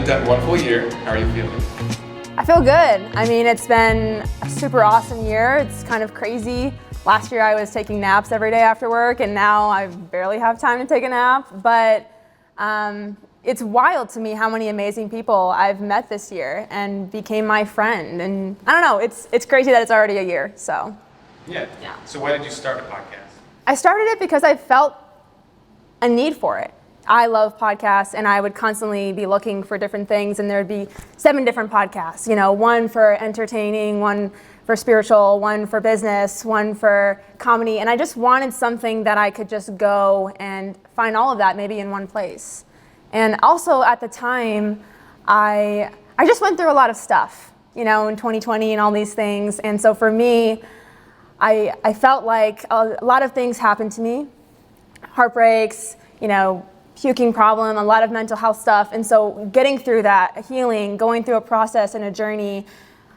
done 1 full year. How are you feeling? I feel good. I mean, it's been a super awesome year. It's kind of crazy. Last year I was taking naps every day after work, and now I barely have time to take a nap. But it's wild to me how many amazing people I've met this year and became my friend. And I don't know, it's crazy that it's already a year, so. Yeah. So why did you start a podcast? I started it because I felt a need for it. I love podcasts, and I would constantly be looking for different things, and there'd be 7 different podcasts, one for entertaining, one for spiritual, one for business, one for comedy, and I just wanted something that I could just go and find all of that maybe in one place. And also at the time, I just went through a lot of stuff, in 2020 and all these things, and so for me, I felt like a lot of things happened to me, heartbreaks, puking problem, a lot of mental health stuff. And so getting through that, healing, going through a process and a journey,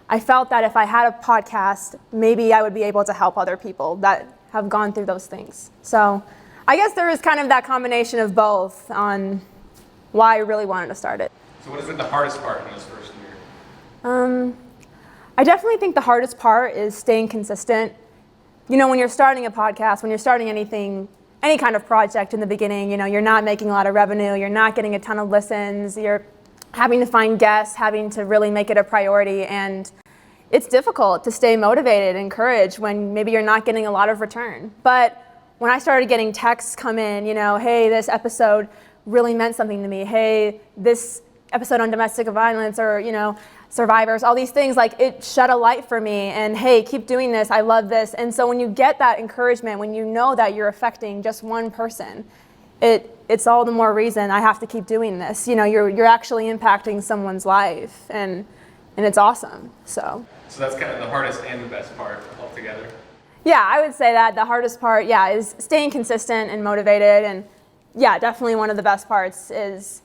I felt that if I had a podcast, maybe I would be able to help other people that have gone through those things. So I guess there was kind of that combination of both on why I really wanted to start it. So what has been the hardest part in this first year? I definitely think the hardest part is staying consistent. When you're starting a podcast, when you're starting anything, any kind of project in the beginning, you're not making a lot of revenue, you're not getting a ton of listens, you're having to find guests, having to really make it a priority, and it's difficult to stay motivated, encouraged when maybe you're not getting a lot of return. But when I started getting texts come in, hey, this episode really meant something to me, hey, this episode on domestic violence or, survivors, all these things, like it shed a light for me, and hey, keep doing this, I love this. And so when you get that encouragement, when you know that you're affecting just one person, it's all the more reason I have to keep doing this. You're actually impacting someone's life, and it's awesome. So that's kind of the hardest and the best part altogether. Yeah, I would say that the hardest part, is staying consistent and motivated, and definitely one of the best parts is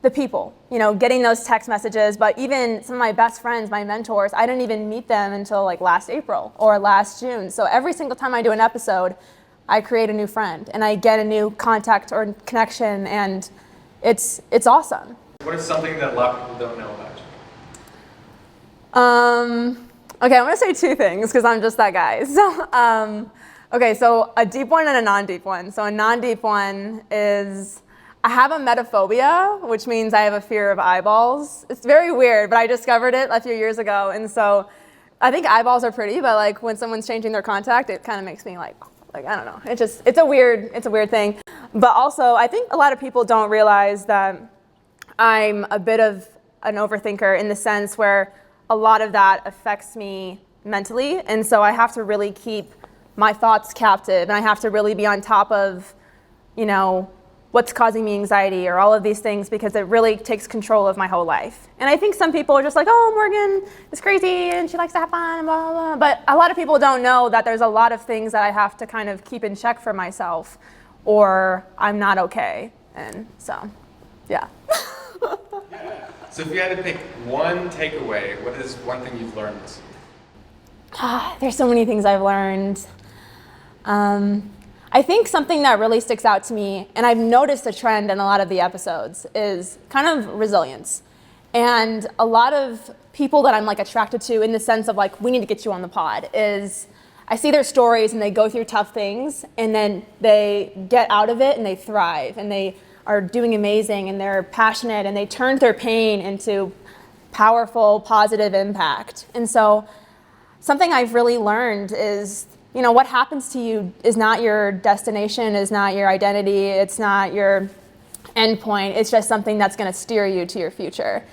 the people, getting those text messages. But even some of my best friends, my mentors, I didn't even meet them until like last April or last June. So every single time I do an episode, I create a new friend and I get a new contact or connection, and it's awesome. What is something that a lot of people don't know about you? Okay, I'm gonna say 2 things because I'm just that guy. So a deep one and a non-deep one. So a non-deep one is I have a metaphobia, which means I have a fear of eyeballs. It's very weird, but I discovered it a few years ago. And so I think eyeballs are pretty, but like when someone's changing their contact, it kind of makes me like, I don't know. It's a weird thing. But also I think a lot of people don't realize that I'm a bit of an overthinker in the sense where a lot of that affects me mentally. And so I have to really keep my thoughts captive, and I have to really be on top of, what's causing me anxiety or all of these things, because it really takes control of my whole life. And I think some people are just like, oh, Morgan is crazy and she likes to have fun and blah, blah, blah. But a lot of people don't know that there's a lot of things that I have to kind of keep in check for myself, or I'm not okay. And so, yeah. So if you had to pick one takeaway, what is one thing you've learned this year? There's so many things I've learned. I think something that really sticks out to me, and I've noticed a trend in a lot of the episodes, is kind of resilience. And a lot of people that I'm like attracted to in the sense of like, we need to get you on the pod, is I see their stories and they go through tough things and then they get out of it and they thrive and they are doing amazing and they're passionate and they turn their pain into powerful, positive impact. And so something I've really learned is, what happens to you is not your destination, is not your identity, it's not your end point, it's just something that's gonna steer you to your future.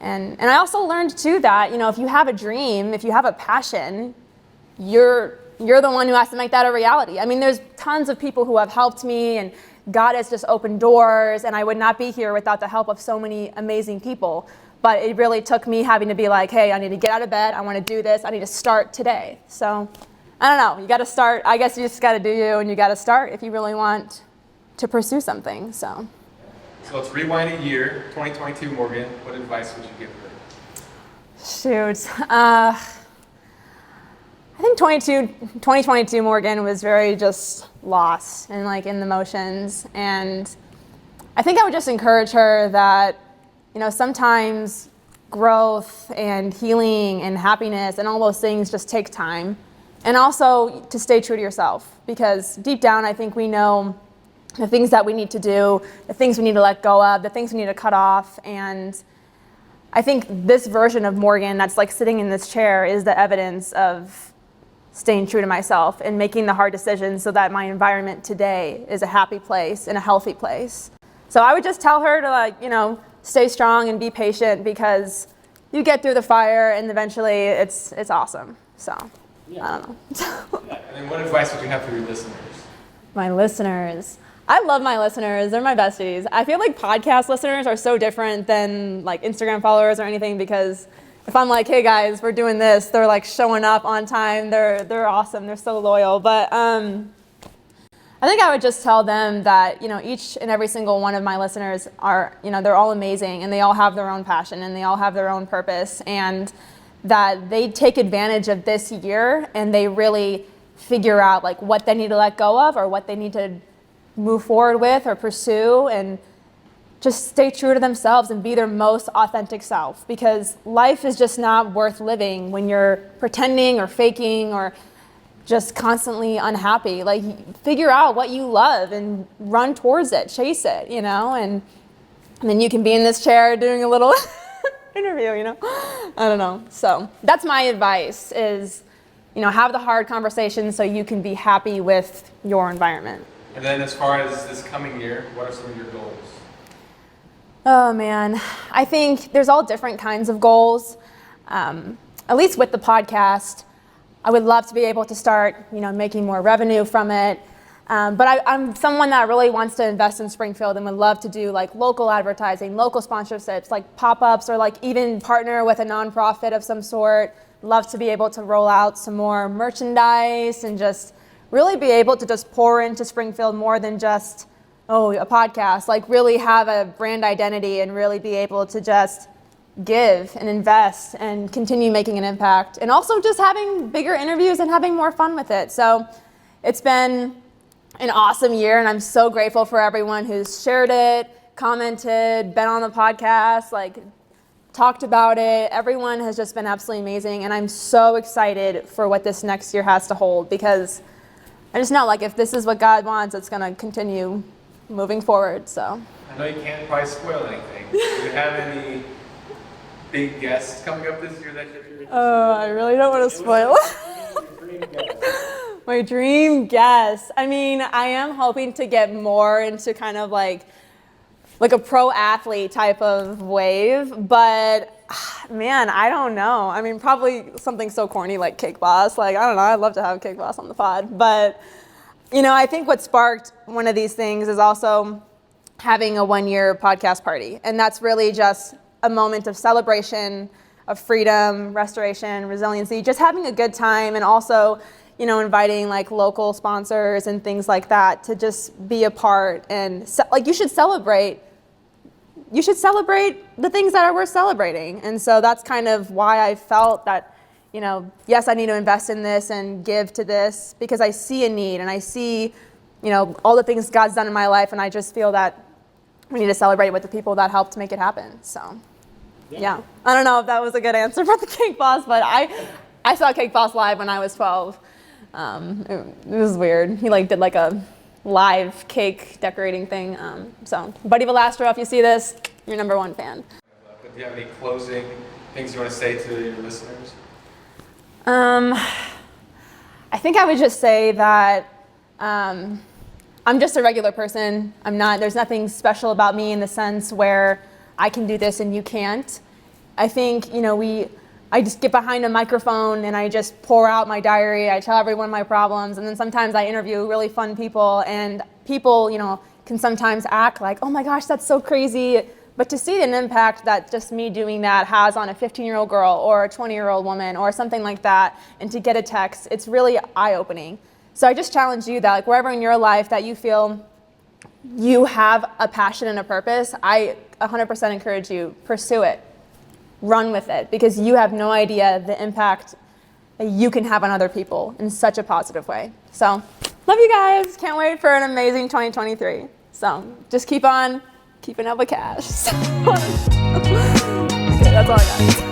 And I also learned too that, if you have a dream, if you have a passion, you're the one who has to make that a reality. I mean, there's tons of people who have helped me, and God has just opened doors, and I would not be here without the help of so many amazing people. But it really took me having to be like, hey, I need to get out of bed, I wanna do this, I need to start today. So, I don't know, you gotta start. I guess you just gotta do you, and you gotta start if you really want to pursue something, so. So let's rewind a year, 2022 Morgan, what advice would you give her? Shoot, I think 2022 Morgan was very just lost and like in the motions, and I think I would just encourage her that sometimes growth and healing and happiness and all those things just take time. And also to stay true to yourself, because deep down I think we know the things that we need to do, the things we need to let go of, the things we need to cut off. And I think this version of Morgan that's like sitting in this chair is the evidence of staying true to myself and making the hard decisions so that my environment today is a happy place and a healthy place. So I would just tell her to stay strong and be patient, because you get through the fire and eventually it's awesome. So yeah. I don't know. Yeah. And then what advice would you have for your listeners? My listeners. I love my listeners. They're my besties. I feel like podcast listeners are so different than like Instagram followers or anything, because if I'm like, hey guys, we're doing this, they're like showing up on time. They're awesome. They're so loyal. But I think I would just tell them that, each and every single one of my listeners are, they're all amazing, and they all have their own passion and they all have their own purpose, and that they take advantage of this year and they really figure out like what they need to let go of or what they need to move forward with or pursue, and just stay true to themselves and be their most authentic self, because life is just not worth living when you're pretending or faking or just constantly unhappy. Like, figure out what you love and run towards it, chase it, and then you can be in this chair doing a little interview, I don't know. So that's my advice is, have the hard conversations so you can be happy with your environment. And then as far as this coming year, what are some of your goals? Oh man, I think there's all different kinds of goals. At least with the podcast, I would love to be able to start, making more revenue from it. But I'm someone that really wants to invest in Springfield and would love to do like local advertising, local sponsorships, like pop-ups, or like even partner with a nonprofit of some sort. Love to be able to roll out some more merchandise and just really be able to just pour into Springfield more than just, a podcast. Like, really have a brand identity and really be able to just give and invest and continue making an impact. And also just having bigger interviews and having more fun with it. So it's been an awesome year, and I'm so grateful for everyone who's shared it, commented, been on the podcast, like talked about it. Everyone has just been absolutely amazing, and I'm so excited for what this next year has to hold, because I just know, like, if this is what God wants, it's going to continue moving forward. So I know you can't probably spoil anything. Do you have any big guests coming up this year that you're I really don't want to spoil. My dream guest. I mean, I am hoping to get more into kind of like a pro athlete type of wave, but man, I don't know. I mean, probably something so corny like Cake Boss. Like, I don't know, I'd love to have Cake Boss on the pod. But, I think what sparked one of these things is also having a 1-year podcast party. And that's really just a moment of celebration, of freedom, restoration, resiliency, just having a good time, and also, inviting like local sponsors and things like that to just be a part. And you should celebrate the things that are worth celebrating. And so that's kind of why I felt that, yes, I need to invest in this and give to this, because I see a need and I see, all the things God's done in my life. And I just feel that we need to celebrate with the people that helped make it happen. So yeah. I don't know if that was a good answer for the Cake Boss, but I saw Cake Boss live when I was 12. It was weird. He did a live cake decorating thing. So Buddy Velastro, if you see this, you're #1 fan. Do you have any closing things you want to say to your listeners? I think I would just say that I'm just a regular person. There's nothing special about me in the sense where I can do this and you can't. I think, I just get behind a microphone and I just pour out my diary. I tell everyone my problems, and then sometimes I interview really fun people, and people, can sometimes act like, oh my gosh, that's so crazy. But to see an impact that just me doing that has on a 15-year-old girl or a 20-year-old woman or something like that, and to get a text, it's really eye-opening. So I just challenge you that wherever in your life that you feel you have a passion and a purpose, I 100% encourage you, pursue it. Run with it, because you have no idea the impact that you can have on other people in such a positive way. So, love you guys. Can't wait for an amazing 2023. So, just keep on Keeping up with cash. Okay, that's all I got.